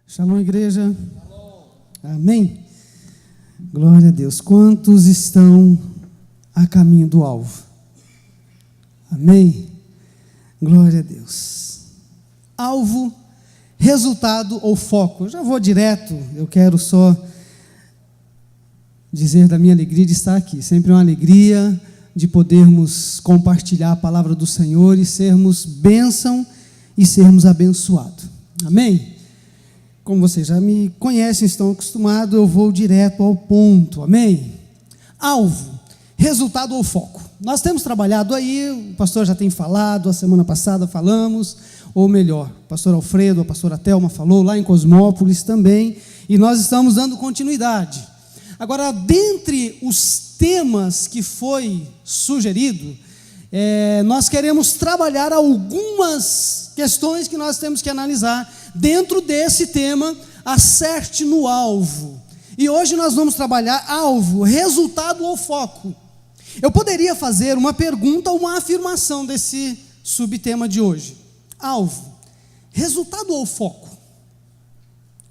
Shalom, igreja. Amém. Glória a Deus. Quantos estão a caminho do alvo? Amém. Glória a Deus. Alvo, resultado ou foco. Eu já vou direto, eu quero só dizer da minha alegria de estar aqui. Sempre uma alegria de podermos compartilhar a palavra do Senhor e sermos bênção e sermos abençoados. Amém? Como vocês já me conhecem, estão acostumados, eu vou direto ao ponto. Amém? Alvo, resultado ou foco. Nós temos trabalhado aí, o pastor já tem falado, a semana passada falamos, ou melhor, o pastor Alfredo, a pastora Thelma falou, lá em Cosmópolis também, e nós estamos dando continuidade. Agora, dentre os temas que foi sugerido, nós queremos trabalhar algumas questões que nós temos que analisar dentro desse tema, acerte no alvo. E hoje nós vamos trabalhar alvo, resultado ou foco. Eu poderia fazer uma pergunta ou uma afirmação desse subtema de hoje. Alvo, resultado ou foco?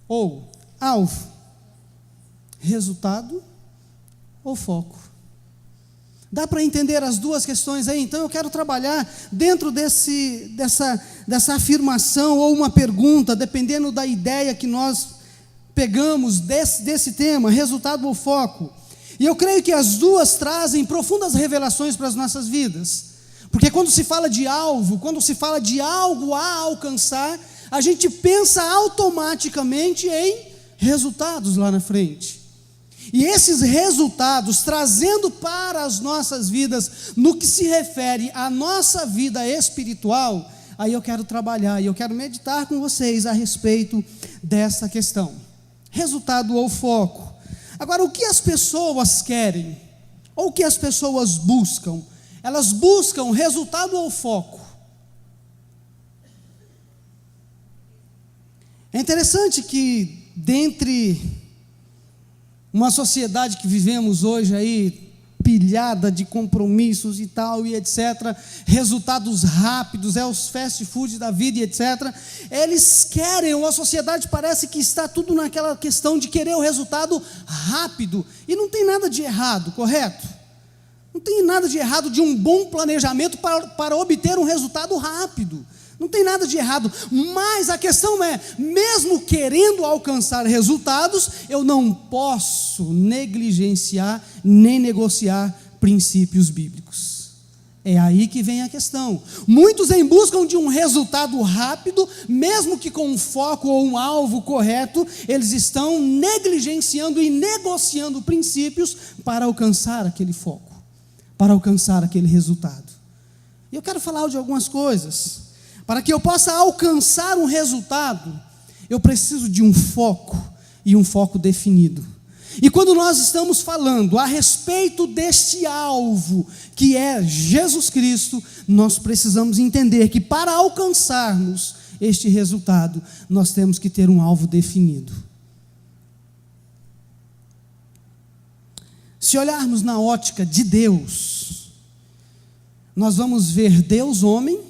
Ou alvo, resultado ou foco? Dá para entender as duas questões aí? Então eu quero trabalhar dentro dessa afirmação ou uma pergunta, dependendo da ideia que nós pegamos desse tema, resultado ou foco. E eu creio que as duas trazem profundas revelações para as nossas vidas. Porque quando se fala de alvo, quando se fala de algo a alcançar, a gente pensa automaticamente em resultados lá na frente. E esses resultados, trazendo para as nossas vidas, no que se refere à nossa vida espiritual, aí eu quero trabalhar e eu quero meditar com vocês a respeito dessa questão. Resultado ou foco. Agora, o que as pessoas querem? Ou o que as pessoas buscam? Elas buscam resultado ou foco? É interessante que, dentre uma sociedade que vivemos hoje aí, pilhada de compromissos e tal, e etc., resultados rápidos, os fast food da vida e etc., eles querem, ou a sociedade parece que está tudo naquela questão de querer o resultado rápido, e não tem nada de errado, correto? Não tem nada de errado de um bom planejamento para obter um resultado rápido. Não tem nada de errado, mas a questão é, mesmo querendo alcançar resultados, eu não posso negligenciar nem negociar princípios bíblicos. É aí que vem a questão. Muitos em busca de um resultado rápido, mesmo que com um foco ou um alvo correto, eles estão negligenciando e negociando princípios para alcançar aquele foco, para alcançar aquele resultado. E eu quero falar de algumas coisas. Para que eu possa alcançar um resultado, eu preciso de um foco, e um foco definido. E quando nós estamos falando a respeito deste alvo, que é Jesus Cristo, nós precisamos entender que para alcançarmos este resultado, nós temos que ter um alvo definido. Se olharmos na ótica de Deus, nós vamos ver Deus homem,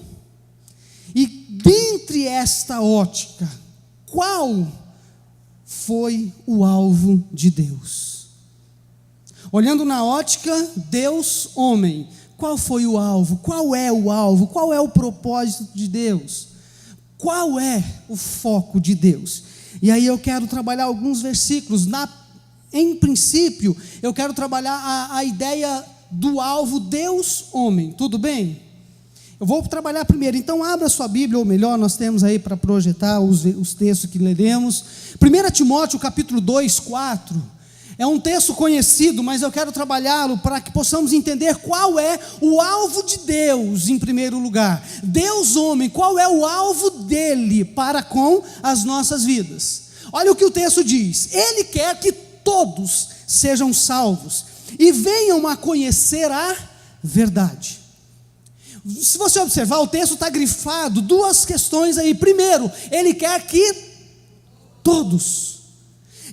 e dentre esta ótica, qual foi o alvo de Deus? Olhando na ótica, Deus, homem, qual foi o alvo? Qual é o alvo? Qual é o propósito de Deus? Qual é o foco de Deus? E aí eu quero trabalhar alguns versículos. Em princípio, eu quero trabalhar a ideia do alvo Deus, homem. Tudo bem? Eu vou trabalhar primeiro, então abra sua Bíblia, ou melhor, nós temos aí para projetar os textos que leremos. 1 Timóteo capítulo 2, 4, é um texto conhecido, mas eu quero trabalhá-lo para que possamos entender qual é o alvo de Deus em primeiro lugar. Deus homem, qual é o alvo dele para com as nossas vidas? Olha o que o texto diz: Ele quer que todos sejam salvos e venham a conhecer a verdade. Se você observar, o texto está grifado, duas questões aí. Primeiro, ele quer que todos.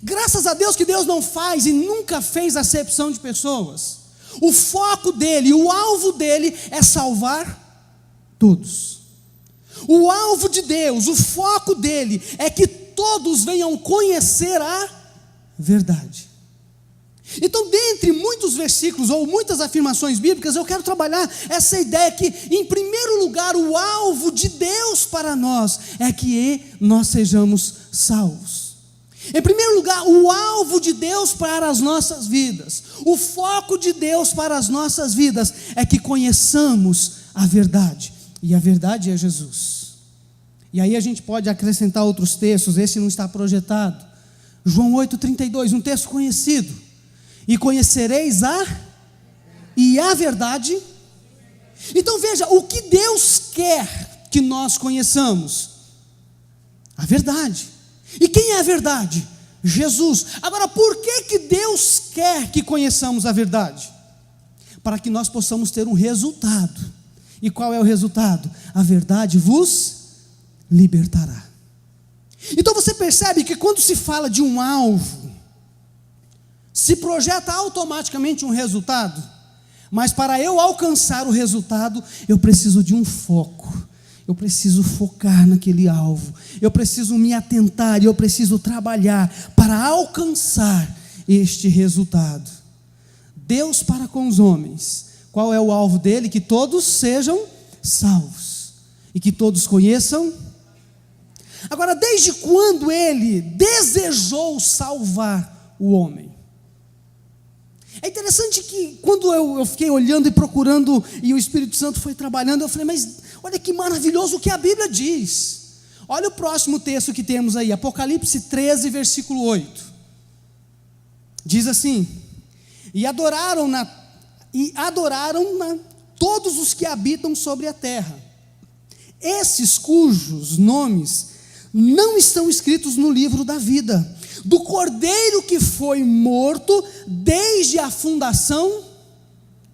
Graças a Deus que Deus não faz e nunca fez acepção de pessoas. O foco dele, o alvo dele é salvar todos. O alvo de Deus, o foco dele é que todos venham conhecer a verdade. Então, dentre muitos versículos ou muitas afirmações bíblicas, eu quero trabalhar essa ideia que, em primeiro lugar, o alvo de Deus para nós é que nós sejamos salvos. Em primeiro lugar, o alvo de Deus para as nossas vidas, o foco de Deus para as nossas vidas é que conheçamos a verdade, e a verdade é Jesus. E aí a gente pode acrescentar outros textos, esse não está projetado. João 8,32, um texto conhecido. E conhecereis a verdade. Então veja, o que Deus quer que nós conheçamos? A verdade. E quem é a verdade? Jesus. Agora, por que Deus quer que conheçamos a verdade? Para que nós possamos ter um resultado. E qual é o resultado? A verdade vos libertará. Então você percebe que quando se fala de um alvo, se projeta automaticamente um resultado, mas para eu alcançar o resultado, eu preciso de um foco, eu preciso focar naquele alvo, eu preciso me atentar e eu preciso trabalhar para alcançar este resultado. Deus para com os homens, qual é o alvo dele? Que todos sejam salvos e que todos conheçam. Agora, desde quando ele desejou salvar o homem? É interessante que quando eu fiquei olhando e procurando, e o Espírito Santo foi trabalhando, eu falei, mas olha que maravilhoso o que a Bíblia diz. Olha o próximo texto que temos aí, Apocalipse 13, versículo 8. Diz assim: E adoraram-na todos os que habitam sobre a terra, esses cujos nomes não estão escritos no livro da vida, do Cordeiro que foi morto desde a fundação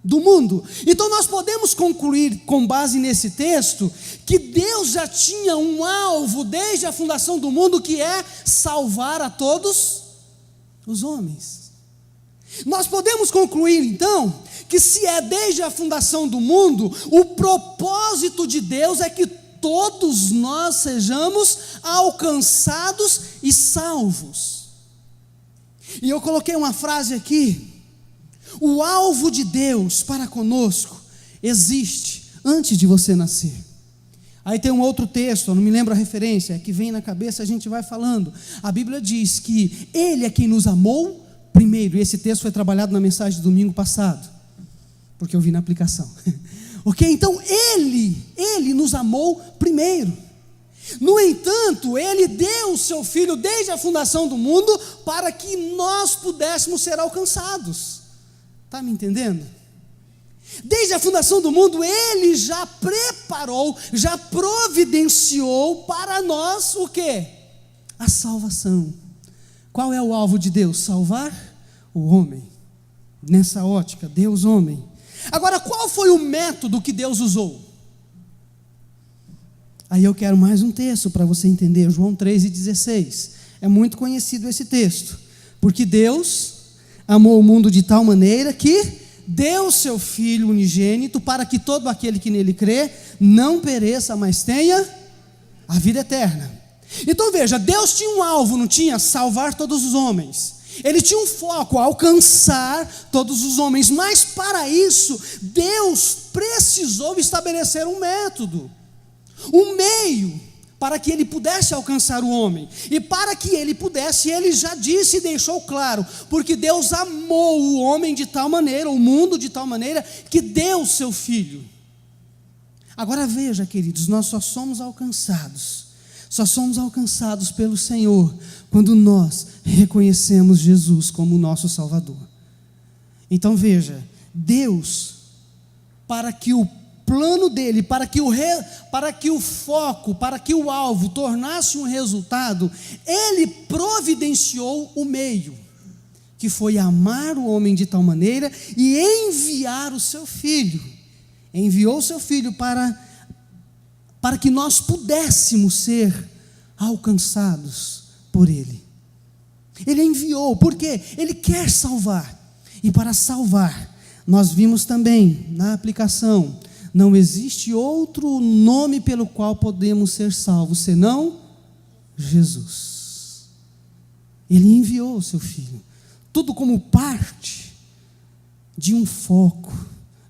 do mundo. Então nós podemos concluir, com base nesse texto, que Deus já tinha um alvo desde a fundação do mundo, que é salvar a todos os homens. Nós podemos concluir então, que se é desde a fundação do mundo, o propósito de Deus é que todos nós sejamos alcançados e salvos. E eu coloquei uma frase aqui: o alvo de Deus para conosco existe antes de você nascer. Aí tem um outro texto, eu não me lembro a referência, é que vem na cabeça, a gente vai falando. A Bíblia diz que Ele é quem nos amou primeiro, e esse texto foi trabalhado na mensagem de domingo passado, porque eu vi na aplicação. Ok? Então Ele nos amou primeiro. No entanto, Ele deu o seu Filho desde a fundação do mundo para que nós pudéssemos ser alcançados. Está me entendendo? Desde a fundação do mundo, Ele já preparou, já providenciou para nós o quê? A salvação. Qual é o alvo de Deus? Salvar o homem. Nessa ótica, Deus homem. Agora, qual foi o método que Deus usou? Aí eu quero mais um texto para você entender, João 3,16. É muito conhecido esse texto. Porque Deus amou o mundo de tal maneira que deu seu Filho unigênito para que todo aquele que nele crê não pereça, mas tenha a vida eterna. Então veja, Deus tinha um alvo, não tinha? Salvar todos os homens. Ele tinha um foco, alcançar todos os homens. Mas para isso, Deus precisou estabelecer um método, um meio para que ele pudesse alcançar o homem. E para que ele pudesse, ele já disse e deixou claro, porque Deus amou o homem de tal maneira, o mundo de tal maneira, que deu o seu Filho. Agora veja, queridos, nós só somos alcançados pelo Senhor quando nós reconhecemos Jesus como nosso Salvador. Então veja, Deus, para que o plano dele, para que o foco, para que o alvo tornasse um resultado, ele providenciou o meio, que foi amar o homem de tal maneira e enviar o seu Filho. Enviou o seu Filho para que nós pudéssemos ser alcançados por ele. Ele enviou, porque ele quer salvar. E para salvar, nós vimos também na aplicação, não existe outro nome pelo qual podemos ser salvos senão Jesus. Ele enviou o seu filho, tudo como parte de um foco,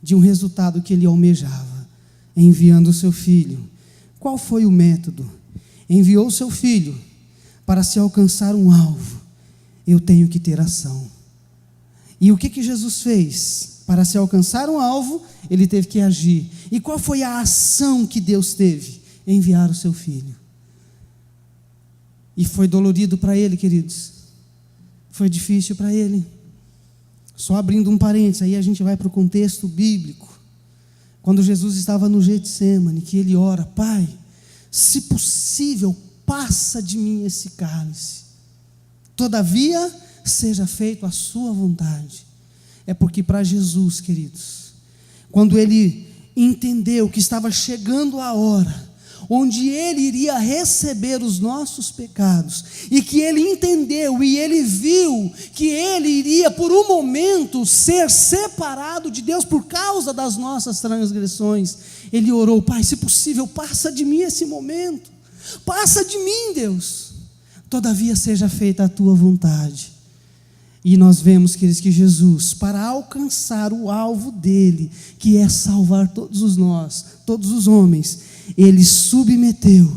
de um resultado que ele almejava, enviando o seu filho. Qual foi o método? Enviou o seu filho. Para se alcançar um alvo, eu tenho que ter ação. E o que Jesus fez? Para se alcançar um alvo, ele teve que agir. E qual foi a ação que Deus teve? Enviar o seu filho. E foi dolorido para ele, queridos. Foi difícil para ele. Só abrindo um parênteses, aí a gente vai para o contexto bíblico. Quando Jesus estava no Getsêmani, que ele ora: Pai, se possível, passa de mim esse cálice. Todavia, seja feito a sua vontade. É porque para Jesus, queridos, quando ele entendeu que estava chegando a hora onde ele iria receber os nossos pecados, e que ele entendeu e ele viu que ele iria por um momento ser separado de Deus por causa das nossas transgressões, ele orou: Pai, se possível, passa de mim esse momento, passa de mim, Deus, todavia seja feita a tua vontade. E nós vemos, queridos, que Jesus, para alcançar o alvo dele, que é salvar todos os homens, ele submeteu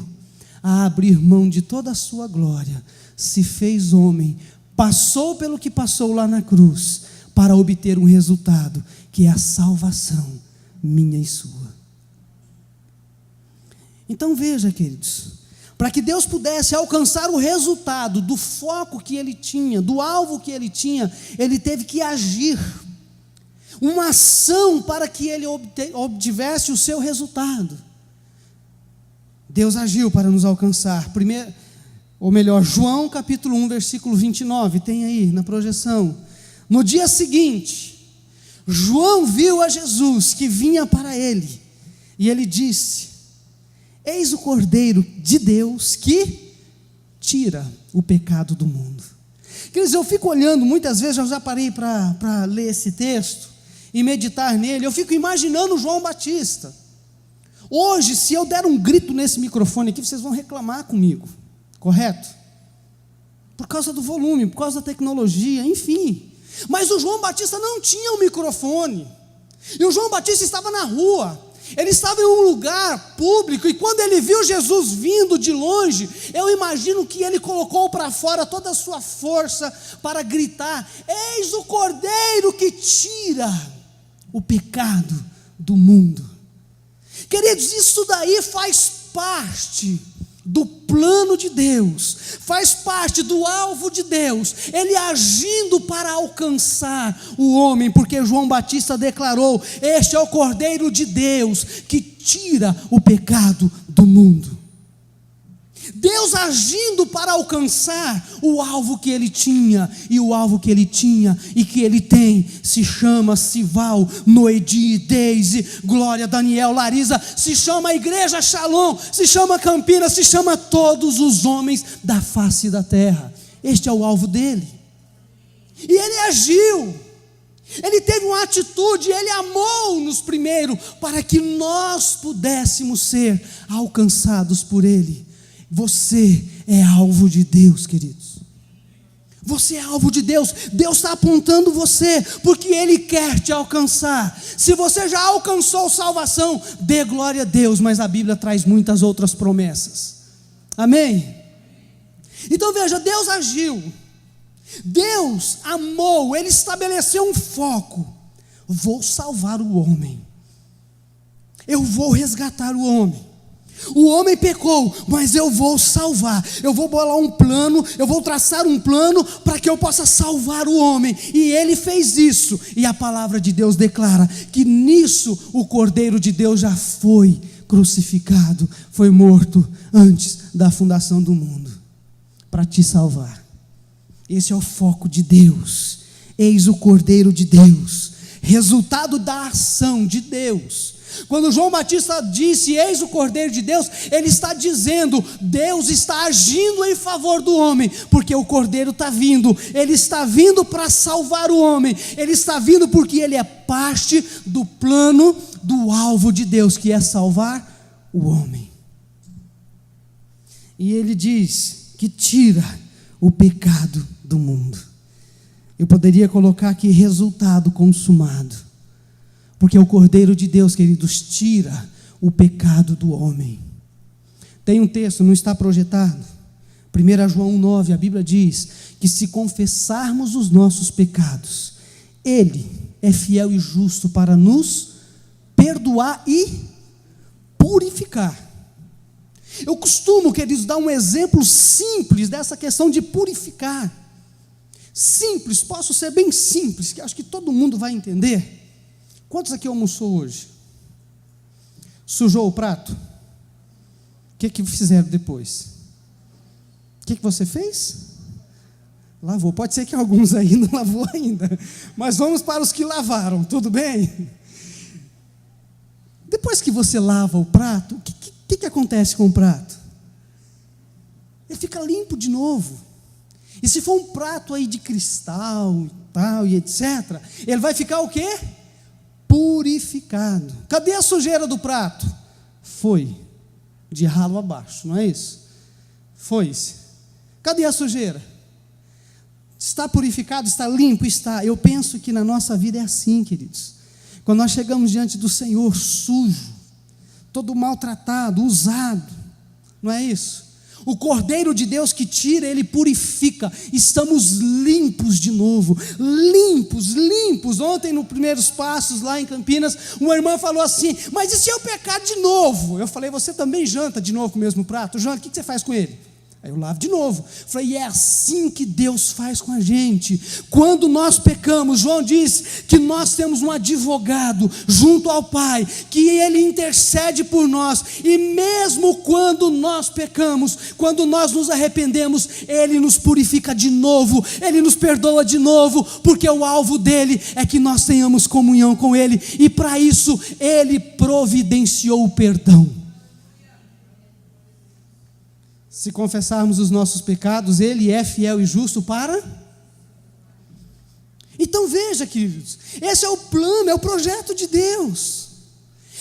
a abrir mão de toda a sua glória, se fez homem, passou pelo que passou lá na cruz, para obter um resultado, que é a salvação minha e sua. Então veja, queridos, para que Deus pudesse alcançar o resultado do foco que ele tinha, do alvo que ele tinha, ele teve que agir, uma ação para que ele obtivesse o seu resultado. Deus agiu para nos alcançar. João capítulo 1, versículo 29, tem aí na projeção. No dia seguinte, João viu a Jesus que vinha para ele, e ele disse: Eis o Cordeiro de Deus que tira o pecado do mundo. Queridos, eu fico olhando, muitas vezes eu já parei para ler esse texto e meditar nele, eu fico imaginando João Batista. Hoje, se eu der um grito nesse microfone aqui, vocês vão reclamar comigo, correto? Por causa do volume, por causa da tecnologia, enfim. Mas o João Batista não tinha um microfone, e o João Batista estava na rua, ele estava em um lugar público, e quando ele viu Jesus vindo de longe, eu imagino que ele colocou para fora toda a sua força para gritar: Eis o Cordeiro que tira o pecado do mundo. Queridos, isso daí faz parte do plano de Deus, faz parte do alvo de Deus, ele agindo para alcançar o homem, porque João Batista declarou: este é o Cordeiro de Deus que tira o pecado do mundo. Deus agindo para alcançar o alvo que ele tinha, e o alvo que ele tinha e que ele tem se chama Sival, Noedi, Deise, Glória, Daniel, Larisa, se chama Igreja Shalom, se chama Campinas, se chama todos os homens da face da terra. Este é o alvo dele, e ele agiu, ele teve uma atitude, ele amou-nos primeiro, para que nós pudéssemos ser alcançados por ele. Você é alvo de Deus, queridos. Você é alvo de Deus. Deus está apontando você, porque Ele quer te alcançar. Se você já alcançou salvação, dê glória a Deus, mas a Bíblia traz muitas outras promessas. Amém? Então veja, Deus agiu, Deus amou, Ele estabeleceu um foco: vou salvar o homem, eu vou resgatar o homem. O homem pecou, mas eu vou salvar, eu vou bolar um plano, eu vou traçar um plano para que eu possa salvar o homem, e ele fez isso, e a palavra de Deus declara que nisso o Cordeiro de Deus já foi crucificado, foi morto antes da fundação do mundo, para te salvar. Esse é o foco de Deus. Eis o Cordeiro de Deus, resultado da ação de Deus. Quando João Batista disse: eis o Cordeiro de Deus, ele está dizendo: Deus está agindo em favor do homem, porque o Cordeiro está vindo, ele está vindo para salvar o homem, ele está vindo porque ele é parte do plano, do alvo de Deus, que é salvar o homem. E ele diz que tira o pecado do mundo. Eu poderia colocar aqui resultado consumado, porque o Cordeiro de Deus, queridos, tira o pecado do homem. Tem um texto, não está projetado, 1 João 9, a Bíblia diz que se confessarmos os nossos pecados, Ele é fiel e justo para nos perdoar e purificar. Eu costumo, queridos, dar um exemplo simples dessa questão de purificar. Simples, posso ser bem simples, que acho que todo mundo vai entender. Quantos aqui almoçou hoje? Sujou o prato? O que fizeram depois? O que você fez? Lavou. Pode ser que alguns aí não lavou ainda, mas vamos para os que lavaram, tudo bem? Depois que você lava o prato, o que acontece com o prato? Ele fica limpo de novo. E se for um prato aí de cristal e tal e etc., ele vai ficar o quê? Purificado. Cadê a sujeira do prato? Foi de ralo abaixo, não é isso? Foi-se. Cadê a sujeira? Está purificado, está limpo, está. Eu penso que na nossa vida é assim, queridos. Quando nós chegamos diante do Senhor sujo, todo maltratado, usado, não é isso? O Cordeiro de Deus que tira, Ele purifica, estamos limpos de novo, limpos. Ontem, nos primeiros passos lá em Campinas, uma irmã falou assim: mas e se eu pecar de novo? Eu falei: você também janta de novo com o mesmo prato? Janta, o que você faz com ele? Aí eu lavo de novo. Falei: e é assim que Deus faz com a gente. Quando nós pecamos, João diz que nós temos um advogado junto ao Pai, que Ele intercede por nós, e mesmo quando nós pecamos, quando nós nos arrependemos, Ele nos purifica de novo, Ele nos perdoa de novo, porque o alvo dEle é que nós tenhamos comunhão com Ele, e para isso Ele providenciou o perdão. Se confessarmos os nossos pecados, Ele é fiel e justo para... Então veja, queridos, esse é o plano, é o projeto de Deus,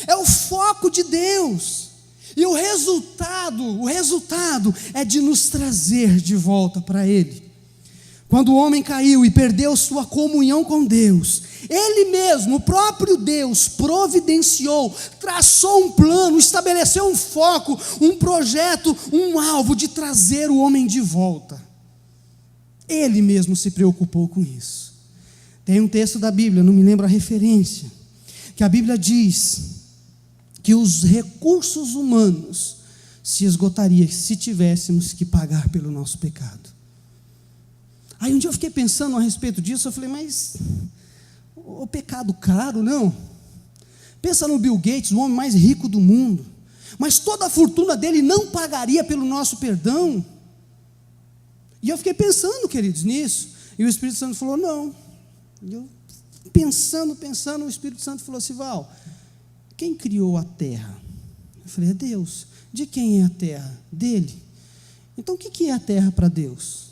é o foco de Deus, e o resultado é de nos trazer de volta para Ele. Quando o homem caiu e perdeu sua comunhão com Deus, Ele mesmo, o próprio Deus, providenciou, traçou um plano, estabeleceu um foco, um projeto, um alvo de trazer o homem de volta. Ele mesmo se preocupou com isso. Tem um texto da Bíblia, não me lembro a referência, que a Bíblia diz que os recursos humanos se esgotariam se tivéssemos que pagar pelo nosso pecado. Aí um dia eu fiquei pensando a respeito disso, eu falei: mas o pecado caro, não? Pensa no Bill Gates, o homem mais rico do mundo, mas toda a fortuna dele não pagaria pelo nosso perdão? E eu fiquei pensando, queridos, nisso, e o Espírito Santo falou: não. E eu pensando, o Espírito Santo falou assim: Val, quem criou a terra? Eu falei: é Deus. De quem é a terra? Dele. Então o que é a terra para Deus?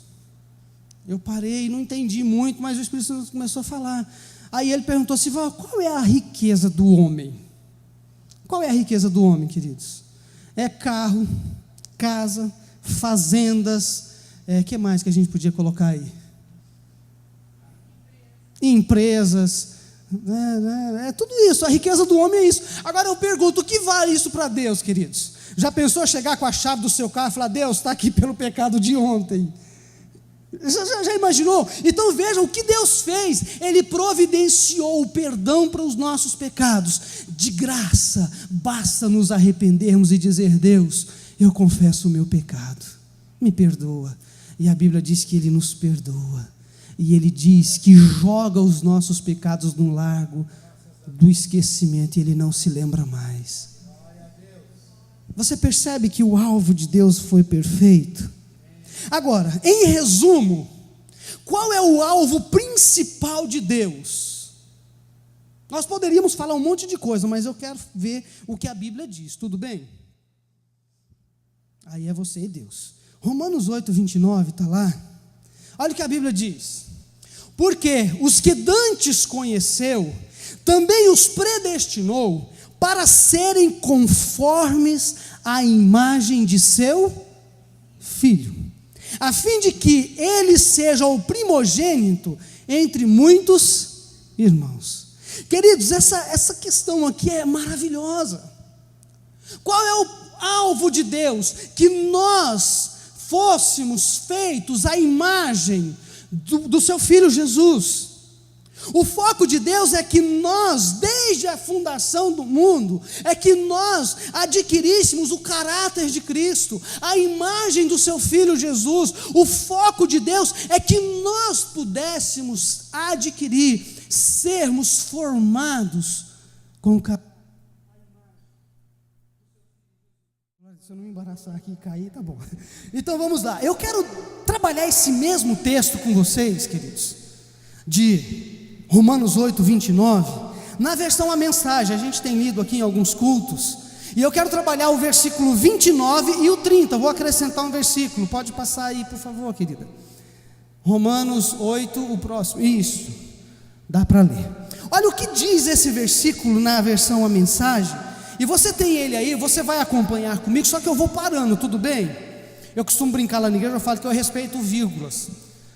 Eu parei, não entendi muito, mas o Espírito Santo começou a falar. Aí ele perguntou assim: qual é a riqueza do homem? Qual é a riqueza do homem, queridos? É carro, casa, fazendas, que mais que a gente podia colocar aí? Empresas, tudo isso, a riqueza do homem é isso. Agora eu pergunto: o que vale isso para Deus, queridos? Já pensou chegar com a chave do seu carro e falar: Deus, está aqui pelo pecado de ontem? Já imaginou? Então veja o que Deus fez. Ele providenciou o perdão para os nossos pecados de graça. Basta nos arrependermos e dizer: Deus, eu confesso o meu pecado, me perdoa. E a Bíblia diz que Ele nos perdoa, e Ele diz que joga os nossos pecados no lago do esquecimento, e Ele não se lembra mais. Você percebe que o alvo de Deus foi perfeito? Agora, em resumo, qual é o alvo principal de Deus? Nós poderíamos falar um monte de coisa, mas eu quero ver o que a Bíblia diz, tudo bem? Aí é você e Deus. Romanos 8, 29, está lá. Olha o que a Bíblia diz: porque os que dantes conheceu, também os predestinou para serem conformes à imagem de seu Filho, a fim de que ele seja o primogênito entre muitos irmãos. Queridos, essa questão aqui é maravilhosa. Qual é o alvo de Deus? Que nós fôssemos feitos à imagem do seu Filho Jesus. O foco de Deus é que nós, desde a fundação do mundo, é que nós adquiríssemos o caráter de Cristo, a imagem do seu Filho Jesus. O foco de Deus é que nós pudéssemos adquirir, sermos formados com o caráter. Se eu não me embaraçar aqui e cair, tá bom. Então vamos lá. Eu quero trabalhar esse mesmo texto com vocês, queridos, de Romanos 8, 29, na versão A Mensagem. A gente tem lido aqui em alguns cultos, e eu quero trabalhar o versículo 29 e o 30, vou acrescentar um versículo, pode passar aí por favor, querida. Romanos 8, o próximo, isso, dá para ler. Olha o que diz esse versículo na versão A Mensagem, e você tem ele aí, você vai acompanhar comigo, só que eu vou parando, tudo bem? Eu costumo brincar lá na igreja, eu falo que eu respeito vírgulas.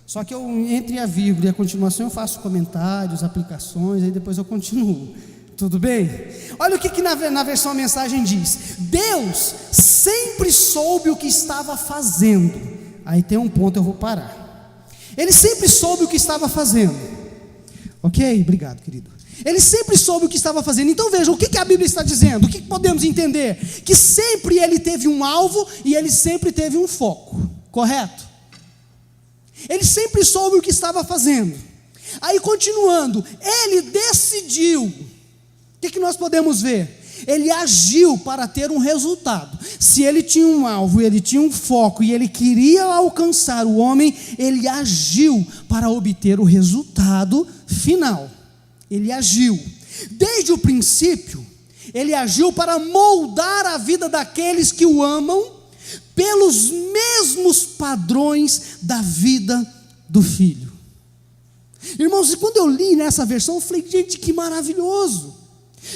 Só que eu, entre a vírgula e a continuação, eu faço comentários, aplicações, aí depois eu continuo. Tudo bem? Olha o que na versão A Mensagem diz: Deus sempre soube o que estava fazendo. Aí tem um ponto, eu vou parar. Ele sempre soube o que estava fazendo. Ok? Obrigado, querido. Ele sempre soube o que estava fazendo. Então veja, o que a Bíblia está dizendo? O que podemos entender? Que sempre ele teve um alvo e ele sempre teve um foco. Correto? Ele sempre soube o que estava fazendo. Aí continuando, ele decidiu. O que nós podemos ver? Ele agiu para ter um resultado. Se ele tinha um alvo, ele tinha um foco e ele queria alcançar o homem, ele agiu para obter o resultado final. Ele agiu. Desde o princípio, ele agiu para moldar a vida daqueles que o amam pelos mesmos padrões da vida do Filho. Irmãos, e quando eu li nessa versão, eu falei, gente, que maravilhoso.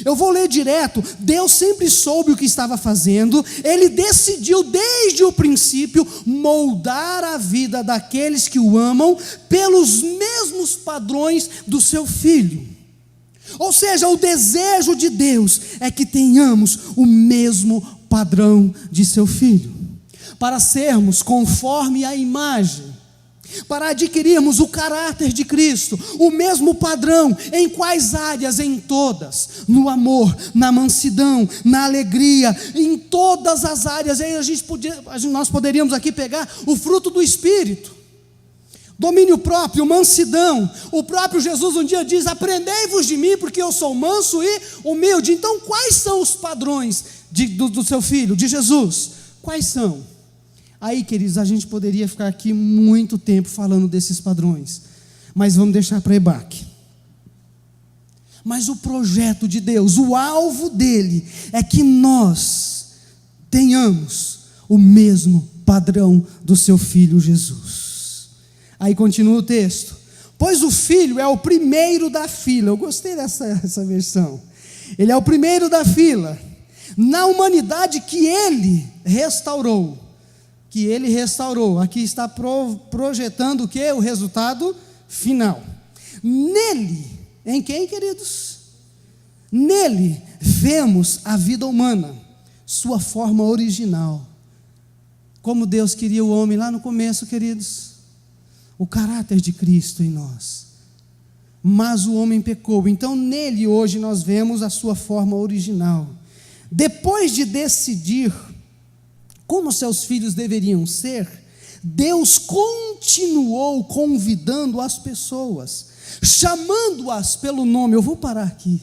Eu vou ler direto. Deus sempre soube o que estava fazendo. Ele decidiu desde o princípio moldar a vida daqueles que o amam pelos mesmos padrões do seu Filho. Ou seja, o desejo de Deus é que tenhamos o mesmo padrão de seu Filho, para sermos conforme a imagem, para adquirirmos o caráter de Cristo, o mesmo padrão. Em quais áreas? Em todas. No amor, na mansidão, na alegria, em todas as áreas. Aí nós poderíamos aqui pegar o fruto do Espírito: domínio próprio, mansidão. O próprio Jesus um dia diz: aprendei-vos de mim, porque eu sou manso e humilde. Então quais são os padrões do seu Filho, de Jesus? Quais são? Aí, queridos, a gente poderia ficar aqui muito tempo falando desses padrões, mas vamos deixar para Ebaque. Mas o projeto de Deus, o alvo dele, é que nós tenhamos o mesmo padrão do seu Filho Jesus. Aí continua o texto: pois o Filho é o primeiro da fila. Eu gostei dessa versão. Ele é o primeiro da fila na humanidade que ele restaurou. Aqui está projetando o que? O resultado final. Nele, em quem, queridos? Nele vemos a vida humana, sua forma original. Como Deus queria o homem lá no começo, queridos. O caráter de Cristo em nós. Mas o homem pecou, então nele hoje nós vemos a sua forma original. Depois de decidir como seus filhos deveriam ser, Deus continuou convidando as pessoas, chamando-as pelo nome. Eu vou parar aqui,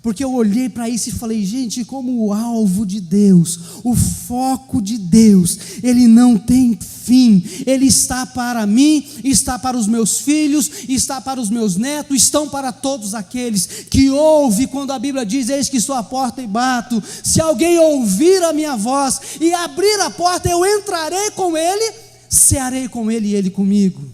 porque eu olhei para isso e falei, gente, como o alvo de Deus, o foco de Deus, ele não tem fim. Ele está para mim, está para os meus filhos, está para os meus netos, estão para todos aqueles que ouvem. Quando a Bíblia diz: eis que estou à porta e bato, se alguém ouvir a minha voz e abrir a porta, eu entrarei com ele, cearei com ele e ele comigo.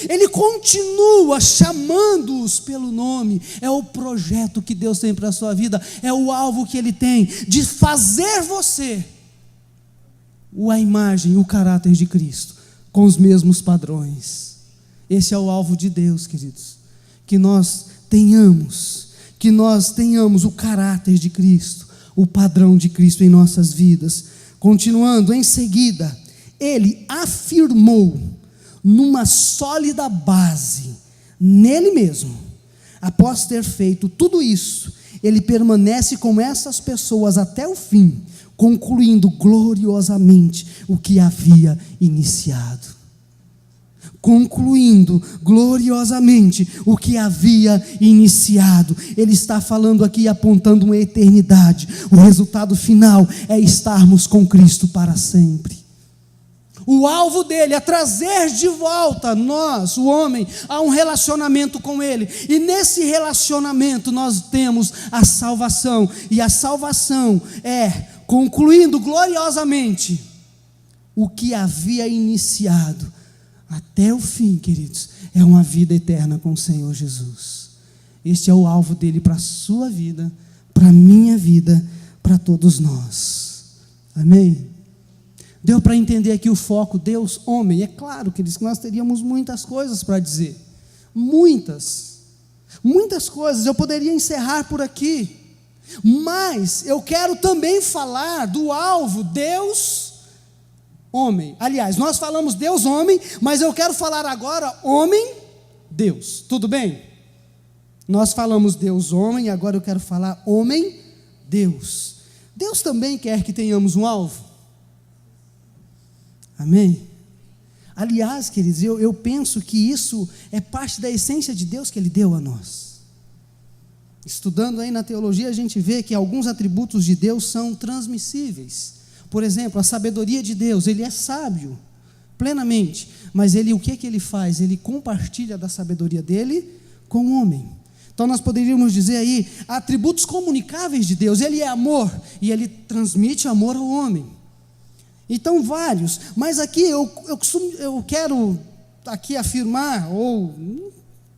Ele continua chamando-os pelo nome. É o projeto que Deus tem para a sua vida, é o alvo que Ele tem, de fazer você a imagem, o caráter de Cristo, com os mesmos padrões. Esse é o alvo de Deus, queridos. Que nós tenhamos o caráter de Cristo, o padrão de Cristo em nossas vidas. Continuando, em seguida, ele afirmou numa sólida base, nele mesmo. Após ter feito tudo isso, ele permanece com essas pessoas até o fim, concluindo gloriosamente o que havia iniciado. Concluindo gloriosamente o que havia iniciado. Ele está falando aqui, apontando uma eternidade. O resultado final é estarmos com Cristo para sempre. O alvo dele é trazer de volta nós, o homem, a um relacionamento com ele. E nesse relacionamento nós temos a salvação. E a salvação é, concluindo gloriosamente o que havia iniciado, até o fim, queridos, é uma vida eterna com o Senhor Jesus. Este é o alvo dele para a sua vida, para a minha vida, para todos nós. Amém? Deu para entender aqui o foco, Deus, homem. É claro, queridos, que nós teríamos muitas coisas para dizer. Muitas coisas. Eu poderia encerrar por aqui. Mas eu quero também falar do alvo, Deus, homem. Aliás, nós falamos Deus, homem, mas eu quero falar agora homem, Deus. Tudo bem? Nós falamos Deus, homem, agora eu quero falar homem, Deus. Deus também quer que tenhamos um alvo. Amém? Aliás, queridos, eu penso que isso é parte da essência de Deus que Ele deu a nós. Estudando aí na teologia, a gente vê que alguns atributos de Deus são transmissíveis. Por exemplo, a sabedoria de Deus, Ele é sábio, plenamente, mas o que Ele faz? Ele compartilha da sabedoria dEle com o homem. Então nós poderíamos dizer aí, atributos comunicáveis de Deus, Ele é amor, e Ele transmite amor ao homem. Então vários, mas aqui eu quero aqui afirmar, ou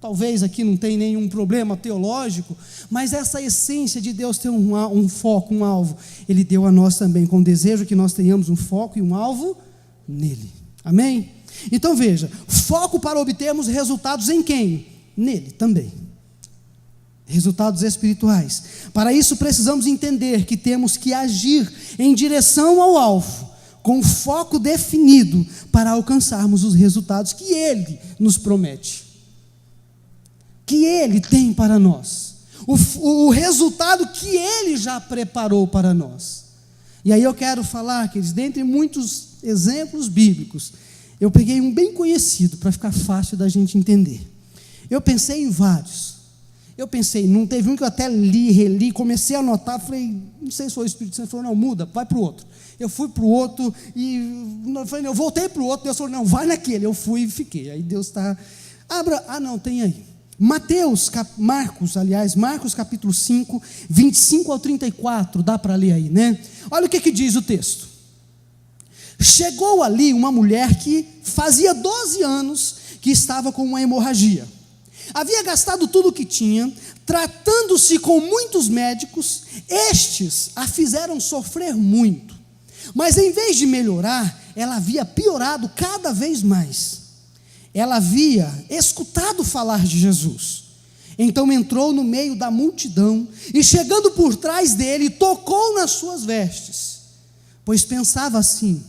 talvez aqui não tem nenhum problema teológico, mas essa essência de Deus ter um foco, um alvo, Ele deu a nós também, com o desejo que nós tenhamos um foco e um alvo nele. Amém? Então veja, foco para obtermos resultados em quem? Nele também. Resultados espirituais. Para isso precisamos entender que temos que agir em direção ao alvo, com foco definido, para alcançarmos os resultados que Ele nos promete, que Ele tem para nós, o resultado que Ele já preparou para nós. E aí eu quero falar, queridos, dentre muitos exemplos bíblicos, eu peguei um bem conhecido, para ficar fácil da gente entender. Eu pensei em vários. Não teve um que eu até li, reli, comecei a anotar, falei, não sei se foi o Espírito Santo, falou, não, muda, vai para o outro. Eu fui para o outro, eu voltei para o outro, Deus falou, não, vai naquele, eu fui e fiquei. Aí Deus está, tem aí. Marcos capítulo 5, 25 ao 34, dá para ler aí, né? Olha o que diz o texto. Chegou ali uma mulher que fazia 12 anos que estava com uma hemorragia. Havia gastado tudo o que tinha, tratando-se com muitos médicos, estes a fizeram sofrer muito. Mas em vez de melhorar, ela havia piorado cada vez mais. Ela havia escutado falar de Jesus. Então entrou no meio da multidão e, chegando por trás dele, tocou nas suas vestes. Pois pensava assim: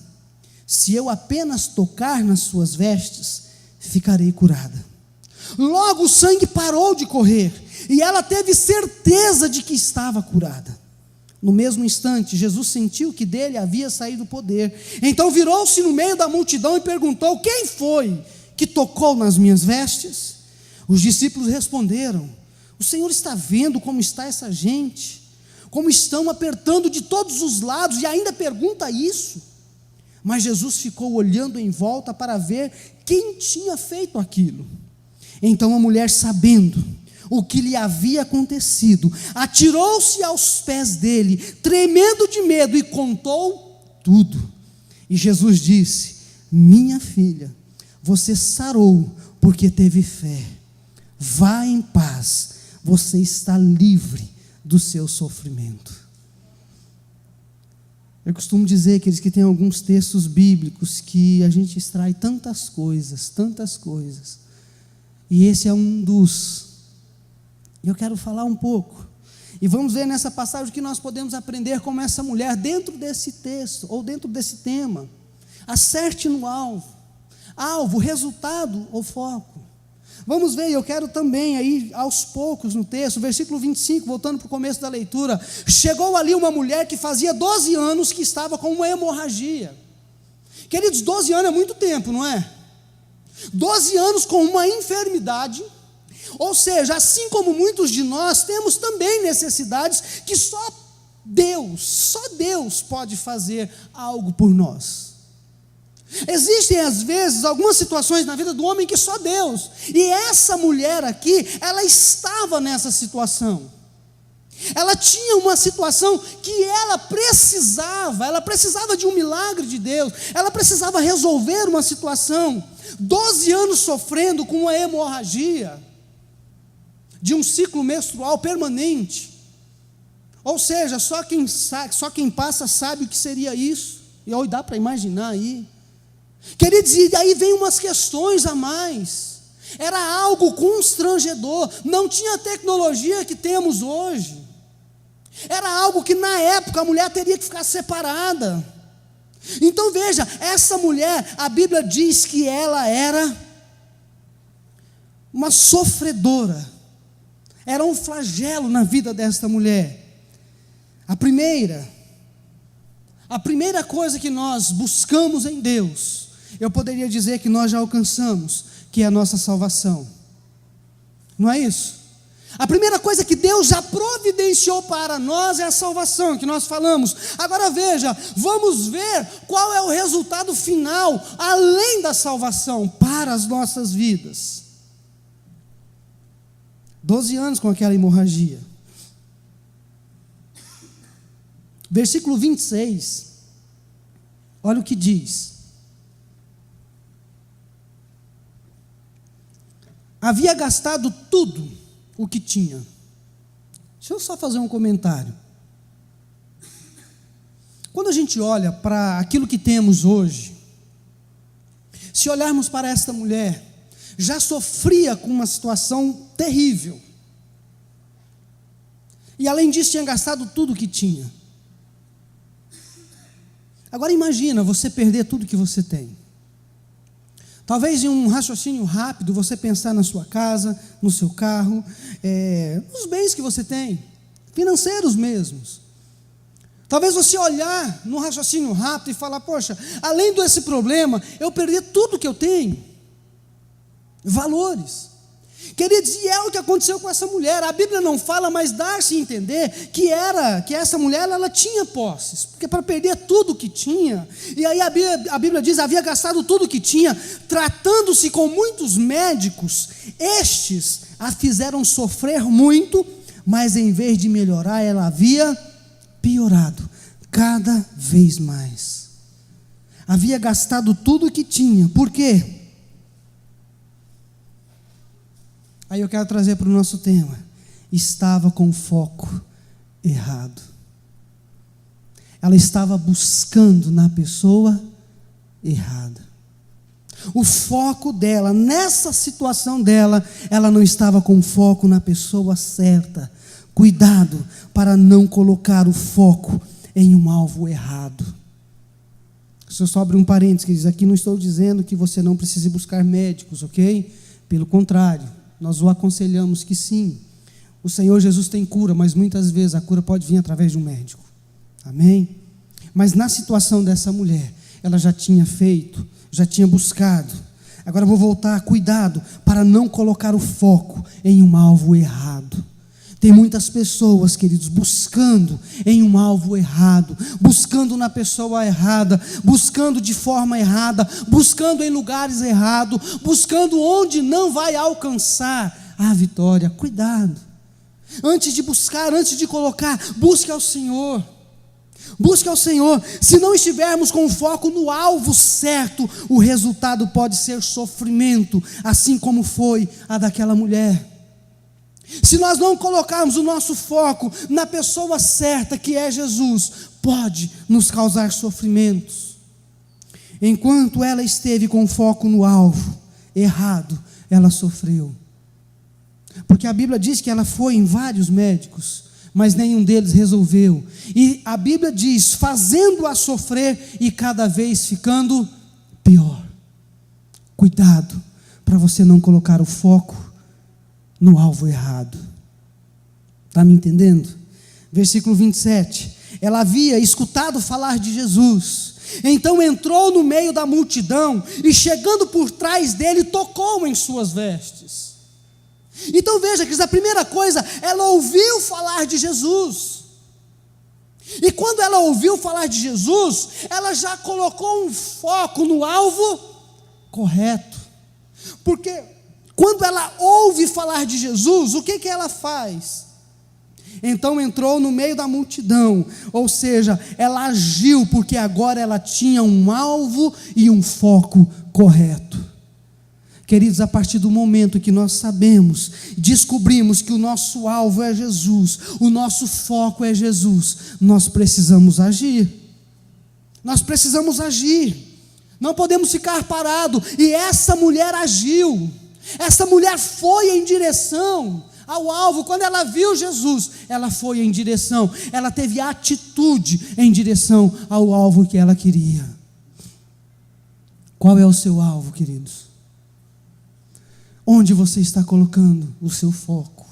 se eu apenas tocar nas suas vestes, ficarei curada. Logo o sangue parou de correr e ela teve certeza de que estava curada. No mesmo instante, Jesus sentiu que dele havia saído o poder. Então virou-se no meio da multidão e perguntou: quem foi que tocou nas minhas vestes? Os discípulos responderam: o Senhor está vendo como está essa gente, como estão apertando de todos os lados, e ainda pergunta isso. Mas Jesus ficou olhando em volta para ver quem tinha feito aquilo. Então a mulher, sabendo o que lhe havia acontecido, atirou-se aos pés dele, tremendo de medo, e contou tudo. E Jesus disse: minha filha, você sarou porque teve fé. Vá em paz, você está livre do seu sofrimento. Eu costumo dizer, queridos, que tem alguns textos bíblicos que a gente extrai tantas coisas, e esse é um dos. Eu quero falar um pouco, e vamos ver nessa passagem o que nós podemos aprender como essa mulher, dentro desse texto, ou dentro desse tema. Acerte no alvo, resultado ou foco. Vamos ver, eu quero também aí, aos poucos no texto, versículo 25, voltando para o começo da leitura. Chegou ali uma mulher que fazia 12 anos que estava com uma hemorragia. Queridos, 12 anos é muito tempo, não é? 12 anos com uma enfermidade, ou seja, assim como muitos de nós, temos também necessidades que só Deus pode fazer algo por nós. Existem às vezes algumas situações na vida do homem que só Deus, e essa mulher aqui, ela estava nessa situação, ela tinha uma situação que ela precisava de um milagre de Deus, ela precisava resolver uma situação, 12 anos sofrendo com uma hemorragia, de um ciclo menstrual permanente, ou seja, só quem passa sabe o que seria isso, e hoje dá para imaginar aí. Queridos, e daí vem umas questões a mais. Era algo constrangedor. Não tinha a tecnologia que temos hoje. Era algo que na época a mulher teria que ficar separada. Então veja, essa mulher, a Bíblia diz que ela era uma sofredora. Era um flagelo na vida desta mulher. A primeira coisa que nós buscamos em Deus, eu poderia dizer que nós já alcançamos, que é a nossa salvação. Não é isso? A primeira coisa que Deus já providenciou para nós é a salvação, que nós falamos. Agora veja, vamos ver qual é o resultado final, além da salvação, para as nossas vidas. 12 anos com aquela hemorragia. Versículo 26, olha o que diz. Havia gastado tudo o que tinha. Deixa eu só fazer um comentário. Quando a gente olha para aquilo que temos hoje, se olharmos para esta mulher, já sofria com uma situação terrível. E além disso, tinha gastado tudo o que tinha. Agora imagina você perder tudo que você tem. Talvez em um raciocínio rápido, você pensar na sua casa, no seu carro, nos bens que você tem, financeiros mesmos. Talvez você olhar no raciocínio rápido e falar, poxa, além desse problema, eu perdi tudo que eu tenho. Valores. Queridos, e é o que aconteceu com essa mulher. A Bíblia não fala, mas dá-se a entender que essa mulher, ela tinha posses, porque para perder tudo que tinha, e aí a Bíblia diz, havia gastado tudo que tinha, tratando-se com muitos médicos, estes a fizeram sofrer muito, mas em vez de melhorar, ela havia piorado, cada vez mais. Havia gastado tudo que tinha, por quê? Aí eu quero trazer para o nosso tema. Estava com o foco errado. Ela estava buscando na pessoa errada. O foco dela, nessa situação dela, ela não estava com foco na pessoa certa. Cuidado para não colocar o foco em um alvo errado. Se eu só abrir um parênteses, que diz aqui, não estou dizendo que você não precise buscar médicos, ok? Pelo contrário. Nós o aconselhamos que sim, o Senhor Jesus tem cura, mas muitas vezes a cura pode vir através de um médico, amém? Mas na situação dessa mulher, ela já tinha feito, já tinha buscado. Agora eu vou voltar, cuidado para não colocar o foco em um alvo errado. Tem muitas pessoas, queridos, buscando em um alvo errado, buscando na pessoa errada, buscando de forma errada, buscando em lugares errados, buscando onde não vai alcançar a vitória. Cuidado. Antes de buscar, antes de colocar, busque ao Senhor. Busque ao Senhor. Se não estivermos com o foco no alvo certo, o resultado pode ser sofrimento, assim como foi a daquela mulher. Se nós não colocarmos o nosso foco na pessoa certa, que é Jesus, pode nos causar sofrimentos. Enquanto ela esteve com foco no alvo errado, ela sofreu. Porque a Bíblia diz que ela foi em vários médicos, mas nenhum deles resolveu. E a Bíblia diz, fazendo-a sofrer e cada vez ficando pior. Cuidado para você não colocar o foco no alvo errado. Está me entendendo? Versículo 27. Ela havia escutado falar de Jesus, então entrou no meio da multidão e, chegando por trás dele, tocou em suas vestes. Então veja que a primeira coisa, ela ouviu falar de Jesus. E quando ela ouviu falar de Jesus, ela já colocou um foco no alvo correto. Porque quando ela ouve falar de Jesus, o que ela faz? Então entrou no meio da multidão, ou seja, ela agiu porque agora ela tinha um alvo e um foco correto. Queridos, a partir do momento que nós sabemos, descobrimos que o nosso alvo é Jesus, o nosso foco é Jesus, nós precisamos agir. Nós precisamos agir. Não podemos ficar parados. E essa mulher agiu. Essa mulher foi em direção ao alvo. Quando ela viu Jesus, ela foi em direção. Ela teve atitude em direção ao alvo que ela queria. Qual é o seu alvo, queridos? Onde você está colocando o seu foco?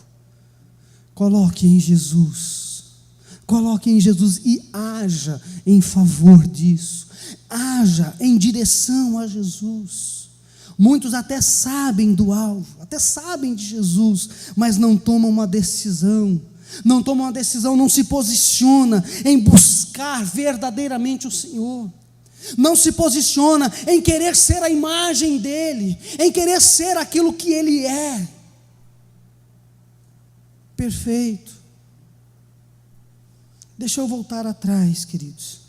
Coloque em Jesus. Coloque em Jesus e haja em favor disso. Haja em direção a Jesus. Muitos até sabem do alvo, até sabem de Jesus, mas não tomam uma decisão. Não tomam uma decisão, não se posiciona em buscar verdadeiramente o Senhor. Não se posiciona em querer ser a imagem dEle, em querer ser aquilo que Ele é. Perfeito. Deixa eu voltar atrás, queridos.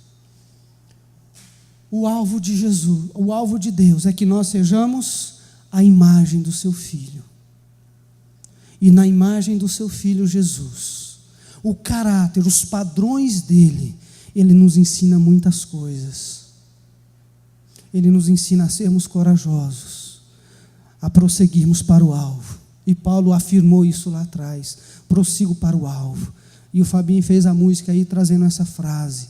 O alvo de Jesus, o alvo de Deus é que nós sejamos a imagem do seu Filho. E na imagem do seu Filho Jesus, o caráter, os padrões dele, ele nos ensina muitas coisas. Ele nos ensina a sermos corajosos, a prosseguirmos para o alvo. E Paulo afirmou isso lá atrás: prossigo para o alvo. E o Fabinho fez a música aí trazendo essa frase.